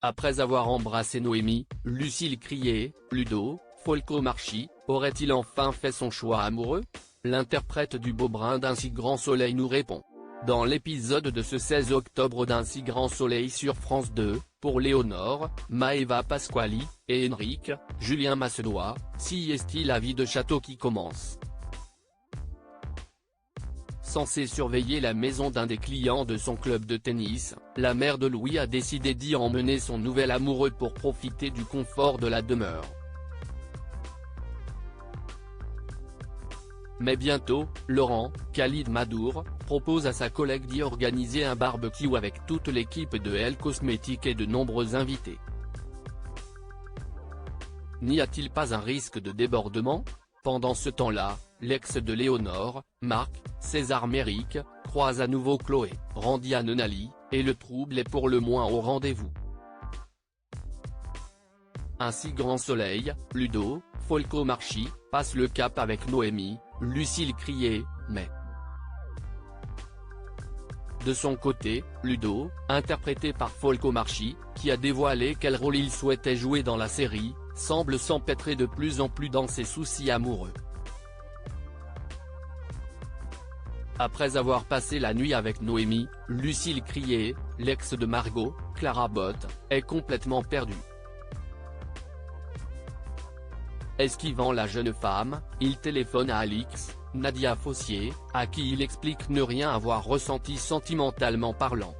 Après avoir embrassé Noémie, Lucille criait, Ludo Folcomarchi, aurait-il enfin fait son choix amoureux? L'interprète du beau brin d'un si grand soleil nous répond. Dans l'épisode de ce 16 octobre d'Un si grand soleil sur France 2, pour Léonore, Maeva Pasquali, et Henrik, Julien Massedois, si est-il la vie de château qui commence. Censée surveiller la maison d'un des clients de son club de tennis, la mère de Louis a décidé d'y emmener son nouvel amoureux pour profiter du confort de la demeure. Mais bientôt, Laurent, Khalid Madour, propose à sa collègue d'y organiser un barbecue avec toute l'équipe de Elle Cosmétiques et de nombreux invités. N'y a-t-il pas un risque de débordement? Pendant ce temps-là, l'ex de Léonore, Marc, César Méric, croise à nouveau Chloé, Randy Anenali, et le trouble est pour le moins au rendez-vous. Un si grand soleil, Ludo Folcomarchi, passe le cap avec Noémie, Lucille criait, mais. De son côté, Ludo, interprété par Folcomarchi, qui a dévoilé quel rôle il souhaitait jouer dans la série, semble s'empêtrer de plus en plus dans ses soucis amoureux. Après avoir passé la nuit avec Noémie, Lucille criait, l'ex de Margot, Clara Botte, est complètement perdue. Esquivant la jeune femme, il téléphone à Alix, Nadia Fossier, à qui il explique ne rien avoir ressenti sentimentalement parlant.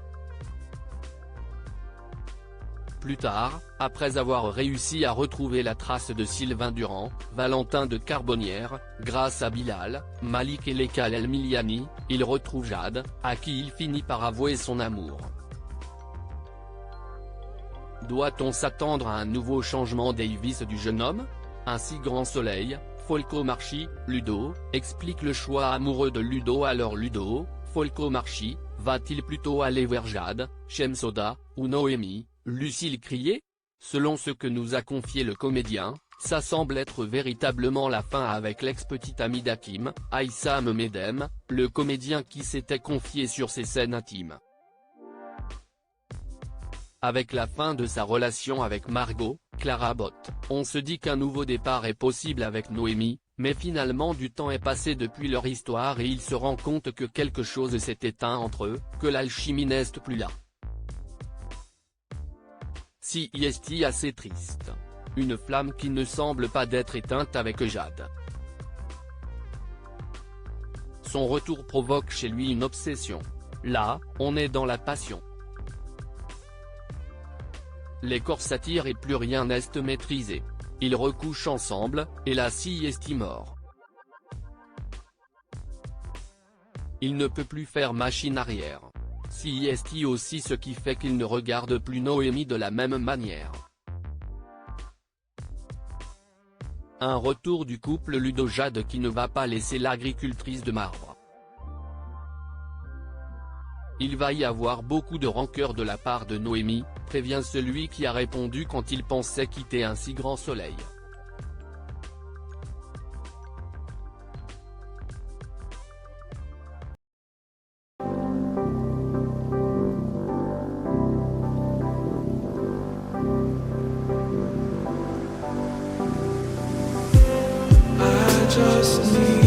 Plus tard, après avoir réussi à retrouver la trace de Sylvain Durand, Valentin de Carbonnière, grâce à Bilal, Malik et Lekal El Miliani, il retrouve Jade, à qui il finit par avouer son amour. Doit-on s'attendre à un nouveau changement des vices du jeune homme? Un si grand soleil, Folcomarchi, Ludo, explique le choix amoureux de Ludo. Alors Ludo Folcomarchi, va-t-il plutôt aller vers Jade, Shemsoda, ou Noémie? Lucille criait. Selon ce que nous a confié le comédien, ça semble être véritablement la fin avec l'ex-petite amie d'Hakim, Aïssam Medem, le comédien qui s'était confié sur ses scènes intimes. Avec la fin de sa relation avec Margot, Clara Botte, on se dit qu'un nouveau départ est possible avec Noémie, mais finalement du temps est passé depuis leur histoire et il se rend compte que quelque chose s'est éteint entre eux, que l'alchimie n'est plus là. Si est assez triste. Une flamme qui ne semble pas d'être éteinte avec Jade. Son retour provoque chez lui une obsession. Là, on est dans la passion. Les corps s'attirent et plus rien n'est maîtrisé. Ils recouchent ensemble, et la scie est mort. Il ne peut plus faire machine arrière. Si est aussi ce qui fait qu'il ne regarde plus Noémie de la même manière. Un retour du couple Ludo-Jade qui ne va pas laisser l'agricultrice de marbre. Il va y avoir beaucoup de rancœur de la part de Noémie, prévient celui qui a répondu quand il pensait quitter un si grand soleil. Just need